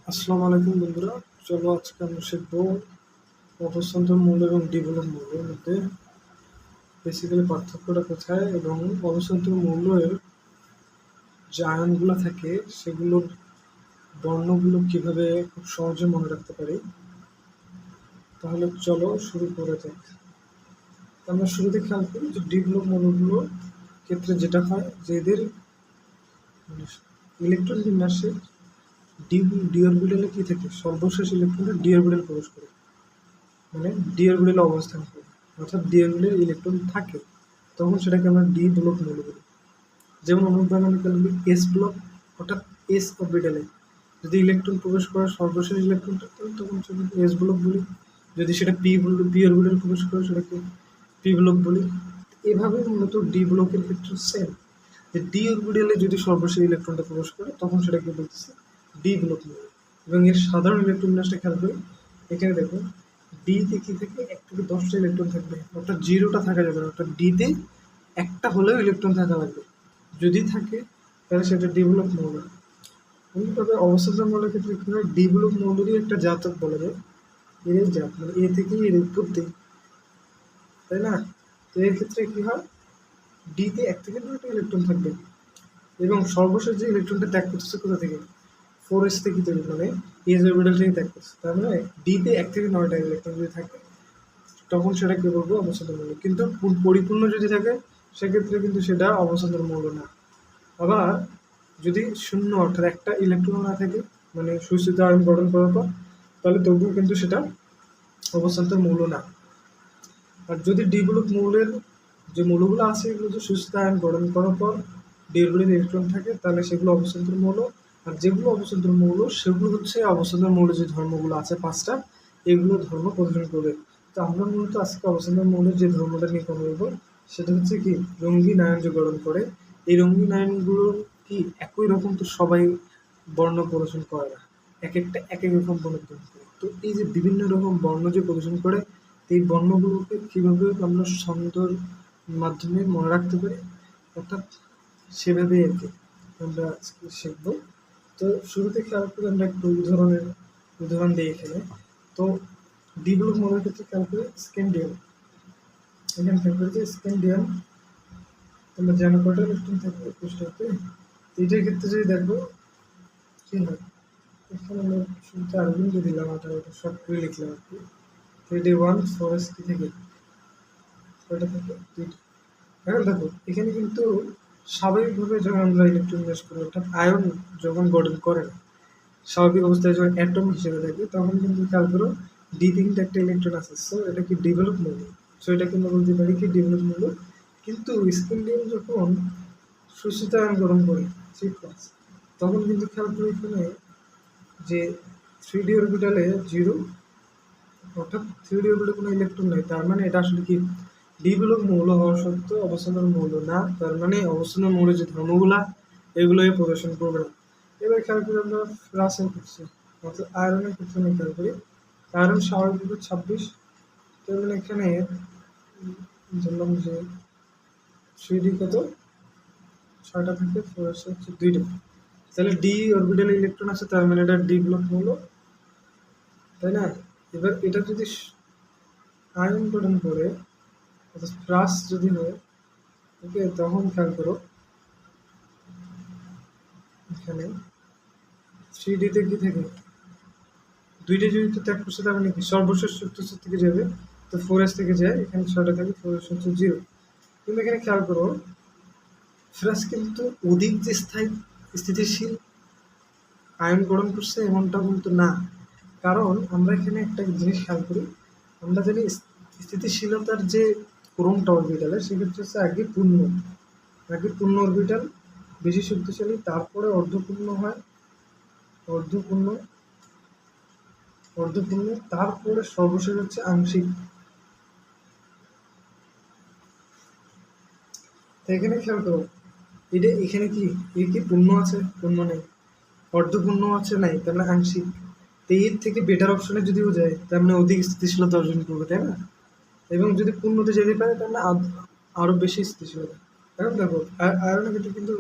আসসালামু আলাইকুম বন্ধুরা। চলো আজকে আমরা শিখবো অবস্থান্তর মূল্য এবং ডেভেলপ মূল্যের মধ্যে বেসিক্যালি পার্থক্যটা কোথায় এবং অবস্থান্তর মূল্যের যে আয়নগুলো থাকে সেগুলোর বর্ণগুলো কিভাবে খুব সহজে মনে রাখতে পারি। তাহলে চলো শুরু করে যাক। আমরা শুরুতে খেয়াল করি যে ডেভেলপ মূল্যগুলোর ক্ষেত্রে যেটা হয় যে এদের ইলেকট্রন বিন্যাসে ডি অরবিটালে কি থাকে, সর্বশেষ ইলেকট্রনটা ডি অরবিটালে প্রবেশ করে, মানে ডি অরবিটালে অবস্থান করে, অর্থাৎ ডি অরবিটালে ইলেকট্রন থাকে, তখন সেটাকে আমরা ডি ব্লক মূল্য বলি। যেমন অনুদাহরণ বলি এস ব্লক, অর্থাৎ এস অরবিটালে যদি ইলেকট্রন প্রবেশ করে সর্বশেষ ইলেকট্রনটা, তখন সেটাকে এস ব্লক বলি। যদি সেটা পি অরবিটালে প্রবেশ করে সেটাকে পি ব্লক বলি। এভাবে মূলত ডি ব্লকের ক্ষেত্রে সেম, যে ডি অরবিটালে যদি সর্বশেষ ইলেকট্রনটা প্রবেশ করে তখন সেটাকে বলতেছে ডি ব্লক মূল্য। এবং এর সাধারণ ইলেকট্রন বিন্যাসটা খেয়াল করি, এখানে দেখো ডিতে কি থেকে 1 থেকে 10টা ইলেকট্রন থাকবে, অর্থাৎ জিরোটা থাকা যাবে না, অর্থাৎ ডিতে একটা হলেও ইলেকট্রন থাকা লাগবে। যদি থাকে তাহলে সেটা ডেভেলপ মৌল। তবে অবস্থান মৌলের ক্ষেত্রে কী হয়, ডেভেলপ মৌলেরই একটা জাতক বলা যায়, এর জাত মানে এ থেকে এর উৎপত্তি, তাই না? তো এর ক্ষেত্রে কী হয়, ডিতে 1 থেকে 2টা ইলেকট্রন থাকবে এবং সর্বশেষ যে ইলেকট্রনটা ত্যাগ করতেছে কোথা থেকে, 4s থেকে তৈরি, মানে এস অরবিটাল থেকে ত্যাগ করছে। তার মানে ডিতে 1 থেকে 9টা ইলেকট্রন যদি থাকে তখন সেটা কি বলবো, অবস্থান্তর মৌল। কিন্তু পরিপূর্ণ যদি থাকে সেক্ষেত্রে কিন্তু সেটা অবস্থান্তর মৌল না। আবার যদি শূন্য, অর্থাৎ একটা ইলেকট্রন না থাকে, মানে সুস্থিত আয়ন গঠন করার পর, তাহলে তবুও কিন্তু সেটা অবস্থান্তর মৌল না। আর যদি ডিব্লক মৌলের যে মৌলগুলো আছে এগুলো যদি সুস্থিত আয়ন গঠন করার পর ডি অরবিটালে ইলেকট্রন থাকে তাহলে সেগুলো অবস্থান্তর মৌল। আর যেগুলো অবস্থান্তর মৌল সেগুলো হচ্ছে অবস্থান্তর মৌলের যে ধর্মগুলো আছে 5টা, এগুলো ধর্ম প্রদর্শন করবে। তো আমরা মূলত আজকে অবস্থান্তর মৌলের যে ধর্মটা নিয়ে কথা বলবো সেটা হচ্ছে কি, রঙিন আয়ন যে গঠন করে, এই রঙিন আয়নগুলো কি একই রকম তো সবাই বর্ণ প্রদর্শন করে না, এক একটা এক এক রকম বর্ণ প্রদর্শন করে। তো এই যে বিভিন্ন রকম বর্ণ যে প্রদর্শন করে, এই বর্ণগুলোকে কীভাবে আমরা ছন্দর মাধ্যমে মনে রাখতে পারি, অর্থাৎ সেভাবেই আর কি আমরা শিখবো। তো শুরুতে খেয়াল করে আমরা একটু উদাহরণ দিই এখানে। তো ডিব্লক মৌলের ক্ষেত্রে খেয়াল করে স্ক্যান্ডিয়াম, এখানে খেয়াল করে যে স্ক্যান্ডিয়াম আমরা জানো কয়টা ইলেকট্রন থাকে, 21টাতে। এটার ক্ষেত্রে যদি দেখবো কি হয়, এখানে আমরা শুরুতে আরবিন্দু দিলাম, ওটা শর্ট করে লিখলাম আর কি। 3d1 4s কি থেকে কয়টা থাকে, 2টা। এখন দেখো এখানে কিন্তু স্বাভাবিকভাবে যখন আমরা ইলেকট্রন বিন্যাস করি, অর্থাৎ আয়ন যখন গঠন করে না, স্বাভাবিক অবস্থায় যখন অ্যাটম হিসেবে থাকে তখন কিন্তু খেয়াল করো ডি তিনটা একটা ইলেকট্রন আছে, সো এটা কি ডেভেলপ মূল্য, সো এটাকে আমরা বলতে পারি কি ডেভেলপ মূল্য। কিন্তু স্ক্যান্ডিয়াম যখন শোষিত আয়ন গ্রহণ করে 3+, তখন কিন্তু খেয়াল করি এখানে যে 3d অরবিটালে 0, অর্থাৎ 3d অরবিটালে কোনো ইলেকট্রন নেই। তার মানে এটা আসলে কি ডিব্লক মৌল হওয়া সত্ত্বেও অবস্থান্তর মৌল না, তার মানে অবস্থান্তর মৌলের যে ধর্মগুলা এগুলোই প্রদর্শন করবে না। এবার খেয়াল করি আমরা রাসেল ক্ষেত্রে, অর্থাৎ আয়রনের ক্ষেত্রে আমি খেয়াল করি, আয়রন স্বাভাবিকভাবে 26, তার মানে এখানে ধরলাম যে 3d কত 6টা থেকে 4s হচ্ছে 2টা, তাহলে ডি অরবিটালে ইলেকট্রন আছে, তার মানে এটা ডি ব্লক মৌল, তাই না? এবার এটা যদি আয়ন গঠন করে, অর্থাৎ প্লাস যদি হয়, ওকে, তখন খেয়াল করো এখানে 3d-তে কি থাকে, 2টা যেহেতু ত্যাগ করছে তার মানে কি সর্বশেষ চতুর্থ থেকে যাবে, তো 4s থেকে যায়, এখানে 6টা থাকে, 4s হচ্ছে 0। কিন্তু এখানে খেয়াল করো প্লাস কিন্তু অধিক যে স্থিতিশীল আয়ন গ্রহণ করছে এমনটা কিন্তু না। কারণ আমরা এখানে একটা জিনিস খেয়াল করি, আমরা জানি স্থিতিশীলতার যে ক্রমটা অরবিটালে সেক্ষেত্রে হচ্ছে আগে পূর্ণ অরবিটাল বেশি শক্তিশালী, তারপরে অর্ধপূর্ণ হয়, অর্ধপূর্ণ অর্ধপূর্ণ, তারপরে সর্বশেষ হচ্ছে আংশিক। তো এখানে খেয়াল করো এটা এখানে কি এর কি পূর্ণ আছে, পূর্ণ নেই, অর্ধপূর্ণ আছে নাই, তার মানে আংশিক। তো এর থেকে বেটার অপশনে যদিও যায় তার মানে অধিক স্থিতিশীলতা অর্জন করবে, তাই না? এবং যদি পূর্ণতে যেতে পারে তাহলে আরো বেশি স্থিতিশীলতা। এখন দেখো আয়রনের ক্ষেত্রে কিন্তু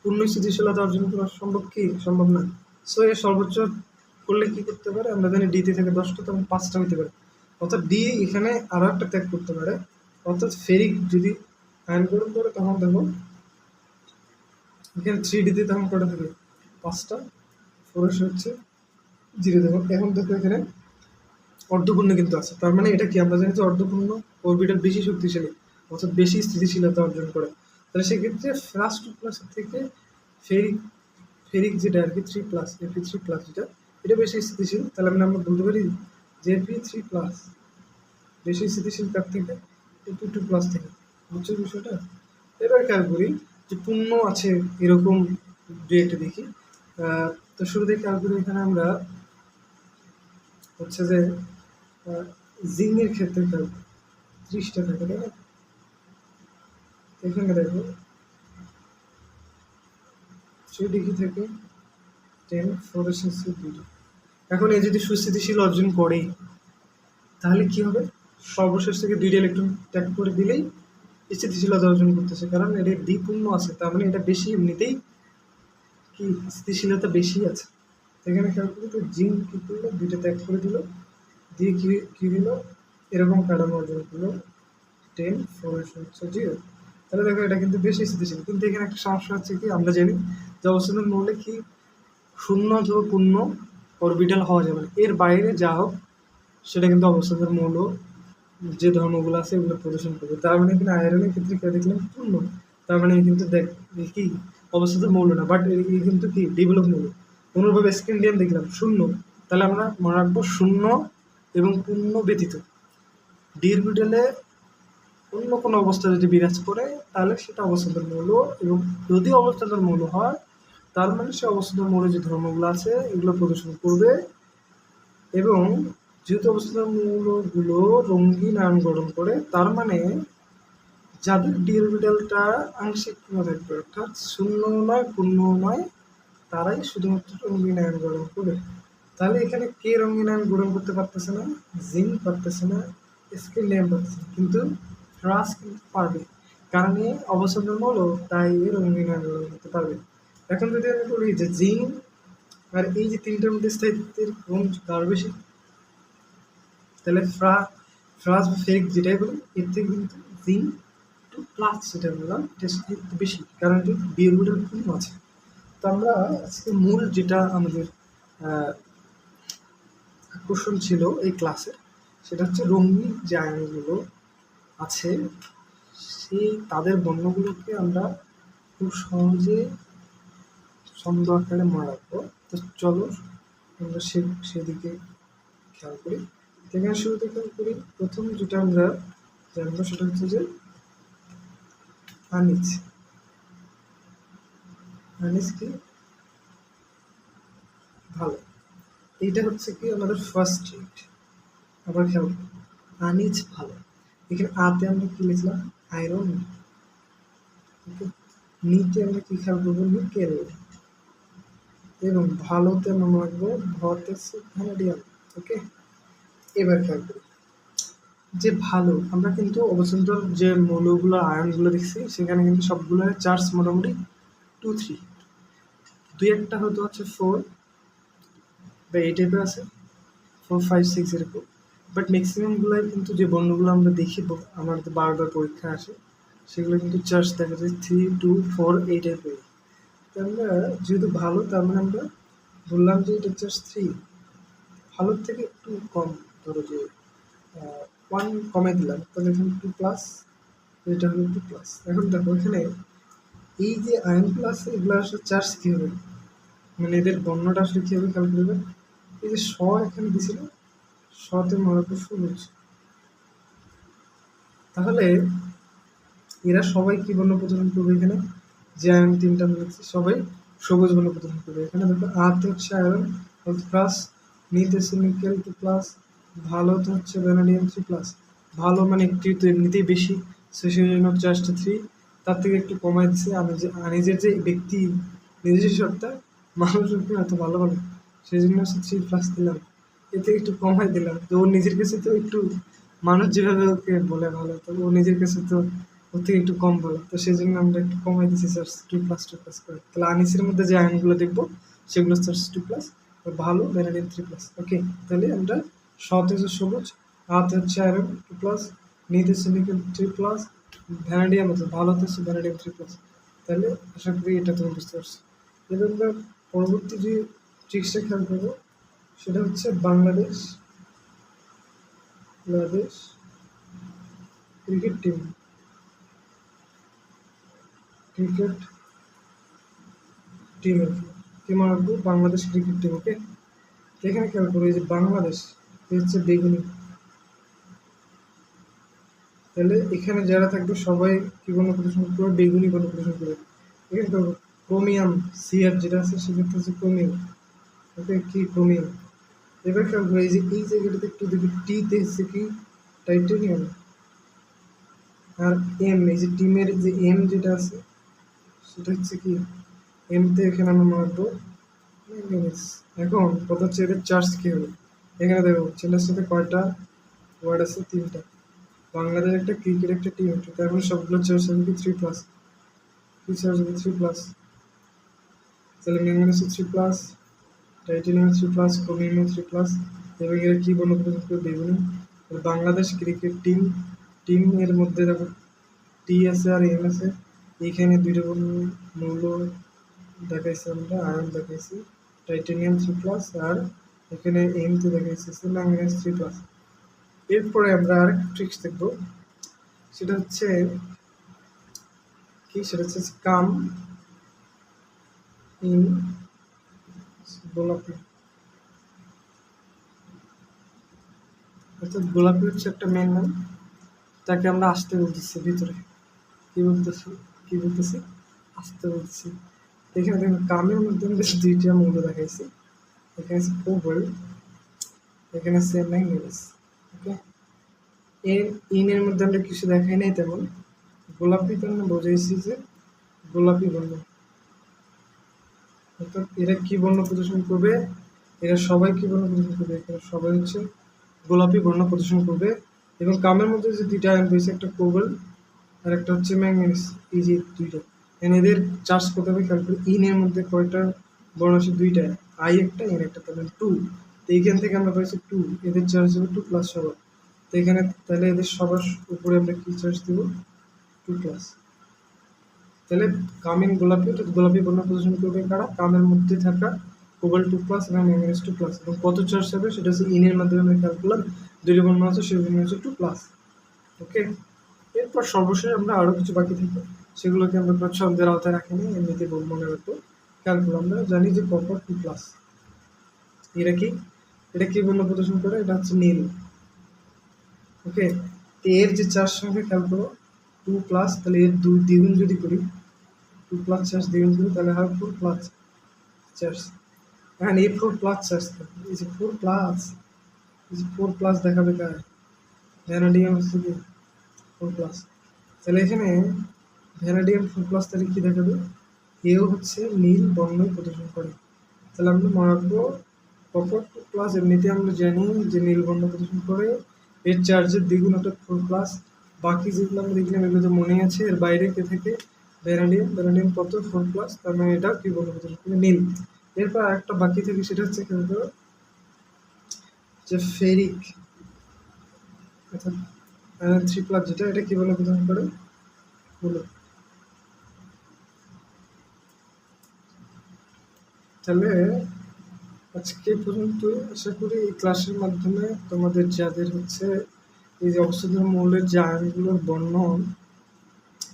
পূর্ণ স্থিতিশীলতা অর্জন করা সম্ভব কি, সম্ভব না। সো এর সর্বোচ্চ করলে কি করতে পারে, আমরা জানি ডিতে থেকে 10টা, তখন 5টা হইতে পারে, অর্থাৎ ডি এখানে আরও একটা ত্যাগ করতে পারে। অর্থাৎ ফেরিক যদি আয়ন গ্রহণ করে তখন দেখো এখানে 3ডিতে তখন কটা থাকে, 5টা, 4 হচ্ছে 0। দেখো এখন দেখো এখানে অর্ধপূর্ণ কিন্তু আছে, তার মানে এটা কি, আমরা জানি যে অর্ধপূর্ণ অরবিটাল বেশি শক্তিশালী, অর্থাৎ বেশি স্থিতিশীলতা অর্জন করে। তাহলে সেক্ষেত্রে ফার্স্ট টু প্লাসের থেকে ফেরিক ফেরিক যেটা আর কি 3+, Fe3+, এটা বেশি স্থিতিশীল। তাহলে মানে আমরা বলতে পারি যে Fe3+ বেশি স্থিতিশীল কার থেকে, Fe2+ থেকে। বুঝছো বিষয়টা? এবার খেয়াল করি যে পূর্ণ আছে এরকম দু একটা দেখি। তো শুরুতে খেয়াল করি এখানে আমরা হচ্ছে যে জিংয়ের ক্ষেত্রে খেয়াল 30টা থাকে, তাই না? এখানে দেখো 3 ডিগ্রি থেকে 10 ফ্লোরেসেন্সের 2টা। এখন এই যদি সুস্থিতিশীল অর্জন করে তাহলে কি হবে, সর্বশেষ থেকে 2টা ইলেকট্রন ত্যাগ করে দিলেই স্থিতিশীলতা অর্জন করতেছে, কারণ এটা দ্বিপূর্ণ আছে, তার মানে এটা বেশি এমনিতেই কি স্থিতিশীলতা বেশি আছে। এখানে খেয়াল করি তো জিঙ্ক কি করলো, 2টা ত্যাগ করে দিল, দিয়ে কি হলো, এরকম কাঠামো অর্জন করলো 10 ফ্লোরেসেন্স 0। তাহলে দেখো এটা কিন্তু বেশি স্থিতিশীল। কিন্তু এখানে একটা সমস্যা হচ্ছে কি, আমরা জানি যে অবস্থানের মৌলে কি শূন্য অথবা পূর্ণ অরবিটাল হওয়া যাবে না, এর বাইরে যা হোক সেটা কিন্তু অবস্থানের মৌল যে ধর্মগুলো আছে এগুলো প্রদর্শন করবে। তার মানে এখানে আয়রনের ক্ষেত্রে কে দেখলাম পূর্ণ, তার মানে কিন্তু দেখ কি অবস্থাতে মৌল না, বাট এই কিন্তু কি ডেভেলপ মৌল। অনুরূপভাবে স্ক্যান্ডিয়াম দেখলাম শূন্য, তাহলে আমরা মনে রাখবো শূন্য এবং পূর্ণ ব্যতীত ডি অরবিটালে অন্য কোনো অবস্থা যদি বিরাজ করে তাহলে সেটা অবস্থান্তর মৌল, এবং যদি অবস্থান্তর মৌল হয় তার মানে সে অবস্থান্তর মৌলের যে ধর্মগুলো আছে এগুলো প্রদর্শন করবে। এবং যেহেতু অবস্থান্তর মৌলগুলো রঙিন আয়ন গঠন করে, তার মানে যাদের ডি অরবিটালটা আংশিক পূর্ণ থাকবে, অর্থাৎ শূন্য নয় পূর্ণ নয়, তারাই শুধুমাত্র রঙিন আয়ন গ্রহণ করবে। তাহলে এখানে কে রঙিন আয়ন গ্রহণ করতে পারতেছে না, জিঙ্ক পারতেছে না, স্ক্যান্ডিয়াম পারতেছে না, কিন্তু ফ্রাস কিন্তু পারবে, কারণ এ অবস্থান্তর মৌল, তাই এ রঙিন আয়ন গ্রহণ করতে পারবে। এখন যদি আমি বলি যে জিঙ্ক আর এই যে তিনটার মধ্যে স্থায়িত্বের গুণ কার বেশি, তাহলে ফ্রাস বা ফেরিক যেটাই বলি এর থেকে কিন্তু জিঙ্ক টু প্লাস যেটা বললাম এটা স্থায়িত্ব বেশি, কারণ এটি বি অরবিটাল পূর্ণ আছে। তো আমরা আজকে মূল যেটা আমাদের আকর্ষণ ছিল এই ক্লাসে, সেটা হচ্ছে রঙিন যে আয়নগুলো আছে সেই তাদের বর্ণগুলোকে আমরা খুব সহজে ছন্দ আকারে মনে রাখবো। তো চলো আমরা সেদিকে খেয়াল করি। এখানে শুরুতে খেয়াল করি, প্রথম যেটা আমরা জানবো সেটা হচ্ছে যে আনিজ। আনিজ কি ভালো, এইটা হচ্ছে কি আমাদের ফার্স্ট রেট। আবার খেয়াল করি আনিজ ভালো, এখানে আতে আমরা কি লিখলাম আয়রন, ওকে, নিতে আমরা কি খেয়াল করবো নিকেল, এবং ভালোতে আমরা রাখবো ভতে ভ্যানাডিয়াম। ওকে, এবার খেয়াল করি যে ভালো, আমরা কিন্তু অবস্থান্তর যে মৌলগুলো আয়নগুলো দেখছি সেখানে কিন্তু সবগুলোর চার্জ মোটামুটি 2-3, দুই একটা হয়তো হচ্ছে 4 বা এই টাইপের আছে, 4-5-6 এরকম, বাট ম্যাক্সিমামগুলোই কিন্তু যে বর্ণগুলো আমরা দেখি আমাদের বারবার পরীক্ষা আসে সেগুলো কিন্তু চার্জ দেখা যায় 3-2-4 এই টাইপের। তো আমরা যেহেতু ভালো তার মানে আমরা বললাম যে এটা চার্জ 3, ভালোর থেকে একটু কম, ধরো যে 1 কমে দিলাম, তাহলে এখানে 2+, এটা হলো 2+। এখন দেখো এখানে এই যে আয়নগুলো আছে এগুলো আসলে চার্জ কী হবে, মানে এদের বর্ণটা আসলে কী হবে খেয়াল করবে, এই যে এখানে দিছিল, তে মনে সবুজ, তাহলে এরা সবাই কি বর্ণ প্রদর্শন করবে, এখানে যে আয়ন তিনটা লিখছি সবাই সবুজ বর্ণ প্রদর্শন করবে। এখানে দেখো আতে হচ্ছে আয়রন প্লাস, নিতে হচ্ছে নিকেল 2+, ভালোতে হচ্ছে ভ্যানাডিয়াম 3+। ভালো মানে একটু তো এমনিতেই বেশি, সেই জন্য চার্জটা 3, তার থেকে একটু কমাই দিচ্ছে। আমি যে নিজের যে ব্যক্তি নিজস্ব সত্তা মানুষের হয়তো ভালো ভালো, সেই জন্য হচ্ছে 3+ দিলাম, এতে একটু কমাই দিলাম। তো ওর নিজের কাছে তো একটু মানুষ যেভাবে ওকে বলে ভালো, তো ও নিজের কাছে তো ওর থেকে একটু কম ভালো, তো সেই জন্য আমরা একটু কমাই দিচ্ছি চার্জ 2+, করে। তাহলে আনিসের মধ্যে যে আয়নগুলো দেখবো সেগুলো চার্জ 2+, ভালো ভ্যানাডিয়াম 3+। ওকে, তাহলে আমরা সৎ হচ্ছে সবুজ, হাত হচ্ছে আয়রন 2+, নিত হচ্ছে নিকেল 3+, ভ্যানাডিয়াম হচ্ছে ভালো হচ্ছে ভ্যানাডিয়াম 3+। তাহলে আশা করি এটা তুমি বুঝতে পারছো। এবার আমরা পরবর্তী যে ট্রিক্সটা খেয়াল করবো সেটা হচ্ছে বাংলাদেশ ক্রিকেট টিম, ক্রিকেট টিমের কি মারবো, বাংলাদেশ ক্রিকেট টিম। ওকে, এখানে খেয়াল করবো এই যে বাংলাদেশ হচ্ছে বেগুনি, তাহলে এখানে যারা থাকবে সবাই কি বর্ণ প্রদর্শন করবে, বেগুনি বর্ণ প্রদর্শন করবে। এখানে করবো ক্রোমিয়াম, সিআর যেটা আছে সেক্ষেত্রে হচ্ছে ক্রোমিয়াম। ওকে, কি ক্রোমিয়াম। এবার খেয়াল করবো এই জায়গাটাতে একটু দেখি টিতে হচ্ছে কি টাইটেনিয়াম, আর এম এই যে টিমের যে এম যেটা আছে সেটা হচ্ছে কি এমতে এখানে আমরা মারবো ম্যাঙ্গানিজ। এখন কথা হচ্ছে এদের চার্জ কি হবে, এখানে দেখো চেনার সাথে কয়টা ওয়ার্ড আছে, 3টা। বাংলাদেশ একটা, ক্রিকেট একটা, টিম একটা, তার মানে সবগুলো চার্জ হবে কি 3+, কি চার্জ হবে 3+। তাহলে ম্যাঙ্গানিজ 3+, টাইটেনিয়াম 3+, ক্রোমিয়াম 3+, এবং এরা কি বর্ণ প্রদর্শন করবে, বেগুনি। বাংলাদেশ ক্রিকেট টিম, টিম এর মধ্যে দেখো টি আছে আর এম আছে, এইখানে দুইটা মৌল দেখাইছি আমরা, আয়ন দেখাইছি টাইটেনিয়াম 3+, আর এখানে এমতে দেখাইছি ম্যাঙ্গানিজ 3+। এরপরে আমরা আরেকটা ট্রিক্স দেখবো, সেটা হচ্ছে কি, সেটা হচ্ছে কাম ইন গোলাপি। অর্থাৎ গোলাপি হচ্ছে একটা মেন নাম, তাকে আমরা আসতে বলতেছি ভিতরে, কি বলতেছি আসতে বলতেছি। এখানে দেখুন কামের মধ্যে আমরা দুইটা মৌল দেখাইছি, এখানে আছে কোবাল্ট, এখানে আছে ম্যাঙ্গানিজ। ওকে, এর ইনের মধ্যে আমরা কিছু দেখাই নাই তেমন, গোলাপি তো আমরা বোঝাইছি যে গোলাপি বর্ণ, অর্থাৎ এরা কি বর্ণ প্রদর্শন করবে, এরা সবাই কি বর্ণ প্রদর্শন করবে, এরা সবাই হচ্ছে গোলাপি বর্ণ প্রদর্শন করবে। এবং কামের মধ্যে যে দুইটা আয়ন রয়েছে, একটা কোবাল্ট আর একটা হচ্ছে ম্যাঙ্গানিজ, এই যে দুইটা এদের চার্জ করতে হবে। খেয়াল করি ইনের মধ্যে কয়টা বর্ণ আছে, দুইটা, আই একটা এন একটা, তাহলে 2। তো এইখান থেকে আমরা পাইছি 2, এদের চার্জ হবে 2+ সবার। তো এখানে তাহলে এদের সবার উপরে আমরা কি চার্জ দেব, 2+। তাহলে কামিং গোলাপি, অর্থাৎ গোলাপি বর্ণ প্রদর্শন করবে কারা, কামের মধ্যে থাকা কোবাল্ট 2+ এবং ম্যাঙ্গানিজ 2+। এবং কত চার্জ হবে সেটা হচ্ছে ইনের মাধ্যমে আমরা খেয়াল করলাম, দুইটা বর্ণ আছে সেই বর্ণ হচ্ছে 2+। ওকে, এরপর সর্বশেষ আমরা আরও কিছু বাকি থাকবে, সেগুলোকে আমরা ছন্দের আওতায় রাখিনি, এমনিতে মনে রাখবো। খেয়াল করবো আমরা জানি যে কপার 2+, এটা কি, এটা কি বর্ণ প্রদর্শন করে, এটা হচ্ছে নীল। ওকে, এর যে চার্জ সংখ্যা খেয়াল করো 2+, তাহলে এর দ্বিগুণ যদি করি, 2+ চার্জ দ্বিগুণ করি তাহলে হয় 4+ চার্জ। এখন এই 4+ চার্জ, এই যে 4+, এই যে 4+ দেখাবে কার, ভ্যানাডিয়াম হচ্ছে কি 4+। তাহলে এখানে ভ্যানাডিয়াম 4+, তাহলে কি দেখাবে, এও হচ্ছে নীল বর্ণ প্রদর্শন করে। তাহলে আমরা মনে রাখবো কপার 2+, এমনিতে আমরা জানি যে নীল বর্ণ প্রদর্শন করে, এর চার্জের দ্বিগুণ অর্থাৎ 4+। বাকি যেগুলো আমরা দেখলাম এগুলো তো মনে আছে, এর বাইরে কে থেকে ভ্যানাডিয়াম কত 4+, তার মানে এটা কি বর্ণ প্রদর্শন করে, নীল। এরপর আরেকটা বাকি থাকে সেটা হচ্ছে কিন্তু যে ফেরিক, অর্থাৎ 3+, যেটা এটা কি বর্ণ প্রদর্শন করে, হলো। তাহলে আজকে পর্যন্তই, আশা করি এই ক্লাসের মাধ্যমে তোমাদের যাদের হচ্ছে এই যে অবস্থাধর্ম মৌলের যে আয়নগুলোর বর্ণ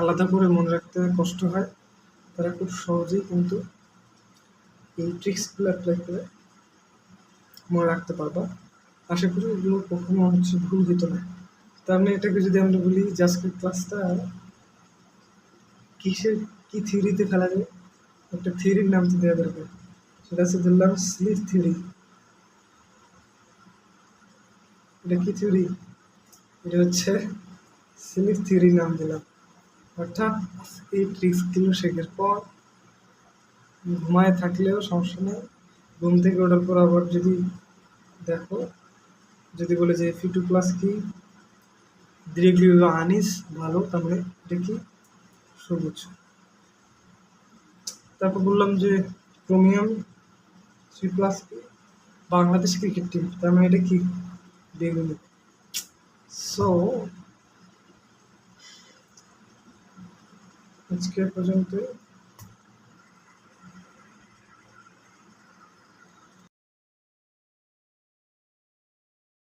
আলাদা করে মনে রাখতে কষ্ট হয়, তারা খুব সহজেই কিন্তু এই ট্রিক্সগুলো অ্যাপ্লাই করে মনে রাখতে পারবা। আশা করি এগুলো কখনো হচ্ছে ভুল হতো না। তার মানে এটাকে যদি আমরা বলি যে আজকের ক্লাসটা কি থিওরিতে ফেলা যায়, একটা থিওরির নাম তো দেওয়া দরকার, সেটা হচ্ছে ধরলাম স্লিপ থিওরি। এটা কি থিওরি, এটা হচ্ছে স্লিপ থিওরি নাম দিলাম। অর্থাৎ এই ট্রিক্সগুলো শেখার পর ঘুমায় থাকলেও সমস্যা নেই, ঘুম থেকে ওঠার পর আবার যদি দেখো, যদি বলে যে Fe2+ কি, ডিরেক্টলি আনিস ভালো, তার মানে এটা কি সবুজ। তারপর বললাম যে ক্রোমিয়াম 3+ কি, বাংলাদেশ ক্রিকেট টিম, তার মানে এটা কি বেগুনি। সো আজকে পর্যন্ত